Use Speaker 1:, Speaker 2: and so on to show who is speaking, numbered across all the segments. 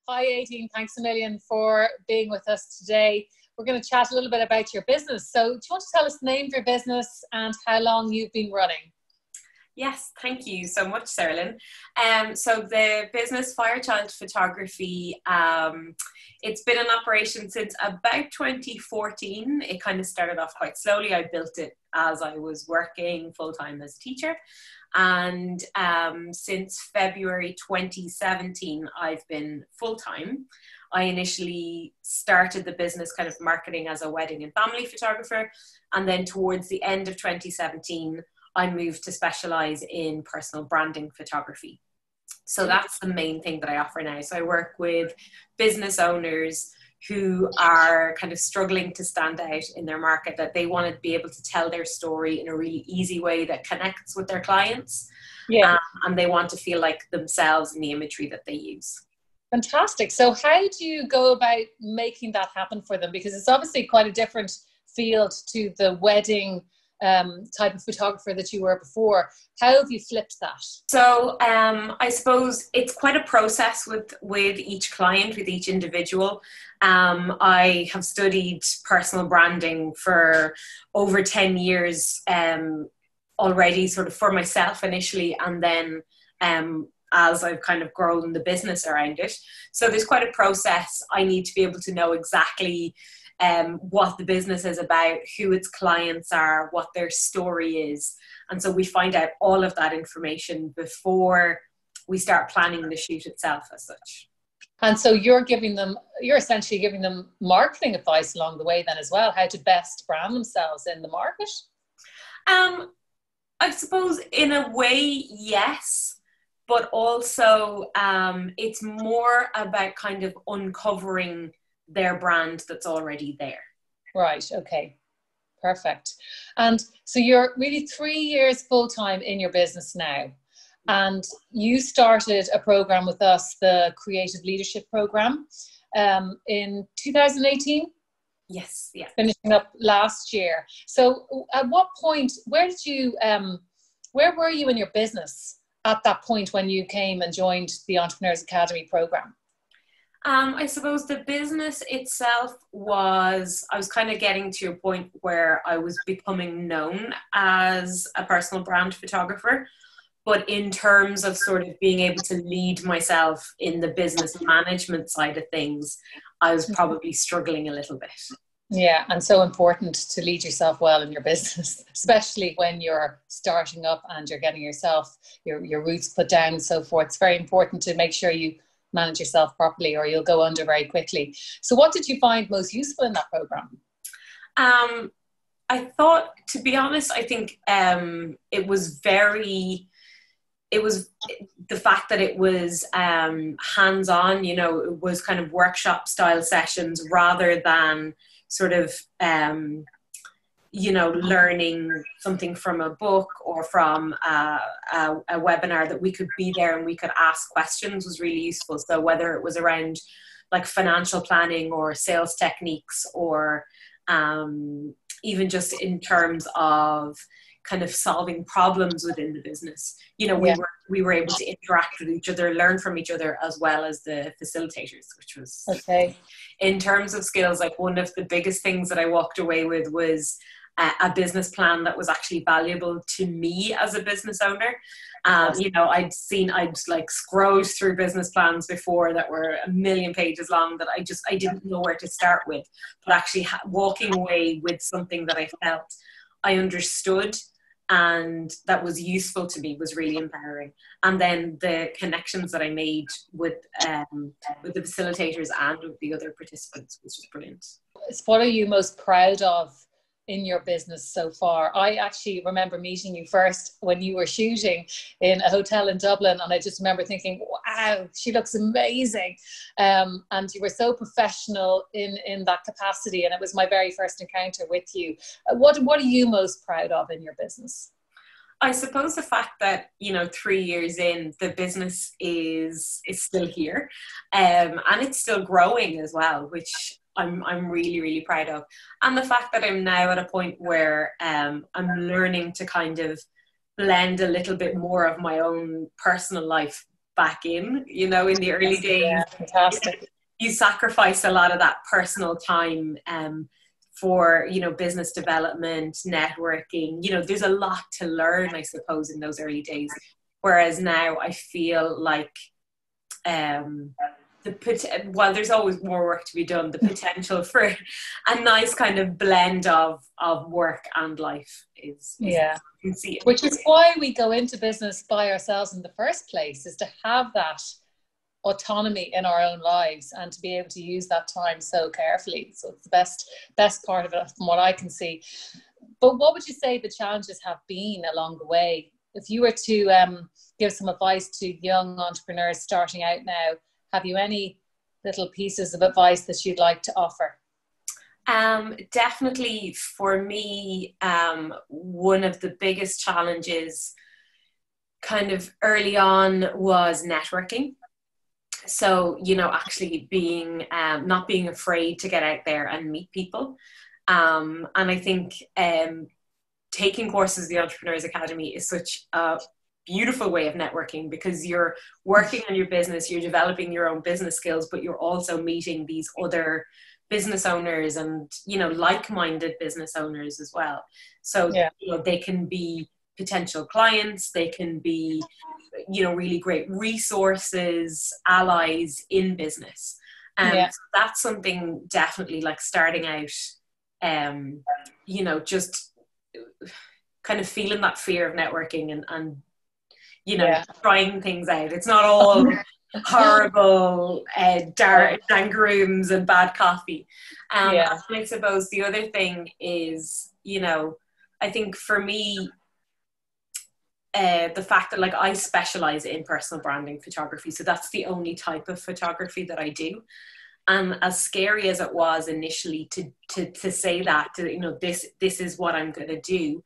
Speaker 1: Hi, 18. Thanks a million for being with us today. We're going to chat a little bit about your business. So do you want to tell us the name of your business and how long you've been running?
Speaker 2: Yes, thank you so much, Sarah-Lyn. So the business Firechild Photography, it's been in operation since about 2014. It kind of started off quite slowly. I built it as I was working full-time as a teacher. And since February 2017, I've been full-time. I initially started the business kind of marketing as a wedding and family photographer. And then towards the end of 2017, I moved to specialize in personal branding photography. So that's the main thing that I offer now. So I work with business owners who are kind of struggling to stand out in their market, that they want to be able to tell their story in a really easy way that connects with their clients.
Speaker 1: Yeah.
Speaker 2: And they want to feel like themselves in the imagery that they use.
Speaker 1: Fantastic. So how do you go about making that happen for them? Because it's obviously quite a different field to the wedding type of photographer that you were before. How have you flipped that?
Speaker 2: So I suppose it's quite a process with each client, with each individual. I have studied personal branding for over 10 years already, sort of for myself initially, and then as I've kind of grown the business around it. So there's quite a process. I need to be able to know exactly what the business is about, who its clients are, what their story is. And so we find out all of that information before we start planning the shoot itself as such.
Speaker 1: And so you're essentially giving them marketing advice along the way then as well, how to best brand themselves in the market?
Speaker 2: I suppose in a way, yes. But also it's more about kind of uncovering their brand that's already there.
Speaker 1: Right. Okay. Perfect. And so you're really 3 years full-time in your business now. And you started a program with us, the Creative Leadership Program, in 2018?
Speaker 2: Yes. Yeah.
Speaker 1: Finishing up last year. So at what point, where were you in your business at that point when you came and joined the Entrepreneurs Academy program?
Speaker 2: I suppose the business itself I was kind of getting to a point where I was becoming known as a personal brand photographer. But in terms of sort of being able to lead myself in the business management side of things, I was probably struggling a little bit.
Speaker 1: Yeah, and so important to lead yourself well in your business, especially when you're starting up and you're getting your roots put down and so forth. It's very important to make sure you manage yourself properly or you'll go under very quickly. So what did you find most useful in that program?
Speaker 2: I thought, to be honest, I think it was the fact that it was hands-on, it was kind of workshop style sessions rather than sort of, learning something from a book or from a webinar, that we could be there and we could ask questions was really useful. So whether it was around like financial planning or sales techniques or even just in terms of kind of solving problems within the business, we were able to interact with each other, learn from each other, as well as the facilitators, which was
Speaker 1: okay. In
Speaker 2: terms of skills, like one of the biggest things that I walked away with was a business plan that was actually valuable to me as a business owner. I'd like scrolled through business plans before that were a million pages long that I didn't know where to start with, but actually walking away with something that I felt I understood and that was useful to me was really empowering. And then the connections that I made with the facilitators and with the other participants was just brilliant.
Speaker 1: What are you most proud of in your business so far? I actually remember meeting you first when you were shooting in a hotel in Dublin, and I just remember thinking, wow, she looks amazing. And you were so professional in that capacity, and it was my very first encounter with you. What are you most proud of in your business?
Speaker 2: I suppose the fact that 3 years in, the business is still here, and it's still growing as well, which I'm really, really proud of. And the fact that I'm now at a point where I'm learning to kind of blend a little bit more of my own personal life back in, you know, in the early days.
Speaker 1: Yeah, fantastic.
Speaker 2: You sacrifice a lot of that personal time for, you know, business development, networking. You know, there's a lot to learn, I suppose, in those early days. Whereas now I feel like while there's always more work to be done, the potential for a nice kind of blend of work and life is
Speaker 1: yeah.
Speaker 2: You can see it.
Speaker 1: Which is why we go into business by ourselves in the first place, is to have that autonomy in our own lives and to be able to use that time so carefully. So it's the best part of it from what I can see. But what would you say the challenges have been along the way? If you were to give some advice to young entrepreneurs starting out now, have you any little pieces of advice that you'd like to offer?
Speaker 2: Definitely for me, one of the biggest challenges kind of early on was networking. So, you know, actually being, not being afraid to get out there and meet people. And I think taking courses at the Entrepreneurs Academy is such a beautiful way of networking, because you're working on your business, you're developing your own business skills, but you're also meeting these other business owners and, you know, like-minded business owners as well. So, yeah, you know, they can be potential clients, they can be, you know, really great resources, allies in business. So that's something definitely, like, starting out, you know, just kind of feeling that fear of networking and you know, trying things out. It's not all horrible dark rooms and bad coffee. And I suppose the other thing is, you know, I think for me, the fact that, like, I specialize in personal branding photography, so that's the only type of photography that I do. And as scary as it was initially to say that, you know, this is what I'm going to do,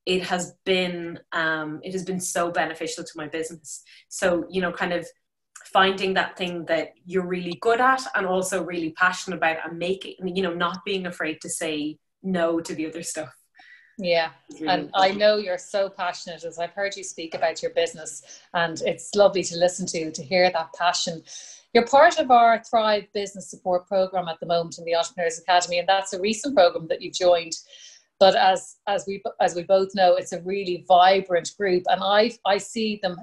Speaker 2: it has been so beneficial to my business. So, you know, kind of finding that thing that you're really good at and also really passionate about, and making, you know, not being afraid to say no to the other stuff.
Speaker 1: Yeah, and I know you're so passionate, as I've heard you speak about your business, and it's lovely to listen to hear that passion. You're part of our Thrive Business Support Program at the moment in the Entrepreneurs Academy, and that's a recent program that you've joined. But as we both know, it's a really vibrant group, and I see them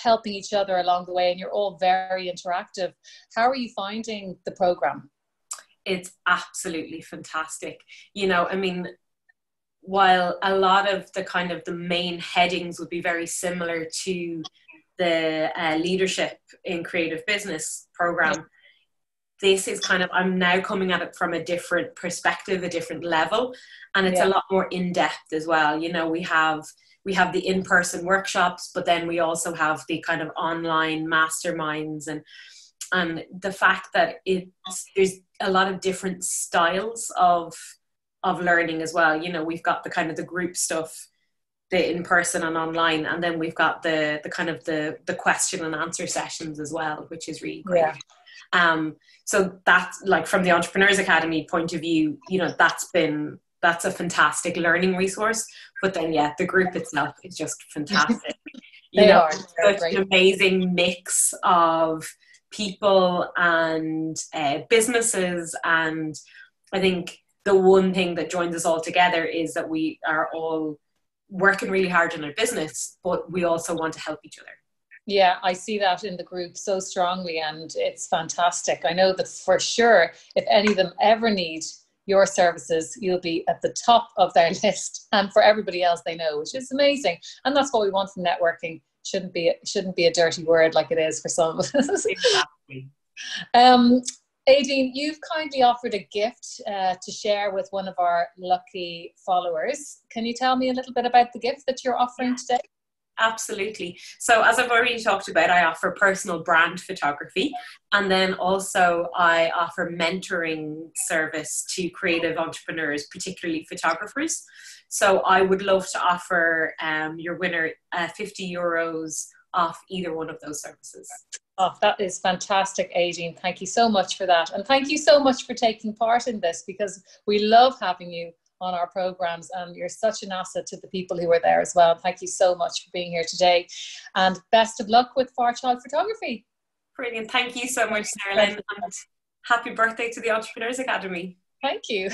Speaker 1: helping each other along the way, and you're all very interactive. How are you finding the program?
Speaker 2: It's absolutely fantastic. You know, I mean, while a lot of the kind of the main headings would be very similar to the leadership in creative business program, this is kind of, I'm now coming at it from a different perspective, a different level, and it's a lot more in-depth as well. You know, we have the in-person workshops, but then we also have the kind of online masterminds, and the fact that there's a lot of different styles of learning as well. You know, we've got the kind of the group stuff, the in-person and online, and then we've got the kind of the question and answer sessions as well, which is really great. So that's, like, from the Entrepreneurs Academy point of view, you know, that's a fantastic learning resource. But then, the group itself is just fantastic. You know, such an amazing mix of people and businesses. And I think the one thing that joins us all together is that we are all working really hard in our business, but we also want to help each other.
Speaker 1: Yeah, I see that in the group so strongly, and it's fantastic. I know that for sure, if any of them ever need your services, you'll be at the top of their list, and for everybody else they know, which is amazing. And that's what we want from networking. Shouldn't be a dirty word like it is for some of us.
Speaker 2: Exactly.
Speaker 1: Éadaoin, you've kindly offered a gift to share with one of our lucky followers. Can you tell me a little bit about the gift that you're offering today?
Speaker 2: Absolutely. So, as I've already talked about, I offer personal brand photography, and then also I offer mentoring service to creative entrepreneurs, particularly photographers. So I would love to offer your winner €50 off either one of those services.
Speaker 1: Oh, that is fantastic, Éadaoin. Thank you so much for that. And thank you so much for taking part in this, because we love having you on our programs, and you're such an asset to the people who are there as well. Thank you so much for being here today, and best of luck with Firechild Photography.
Speaker 2: Brilliant. Thank you so much, Sarah-Lyn, and happy birthday to the Entrepreneurs Academy.
Speaker 1: Thank you.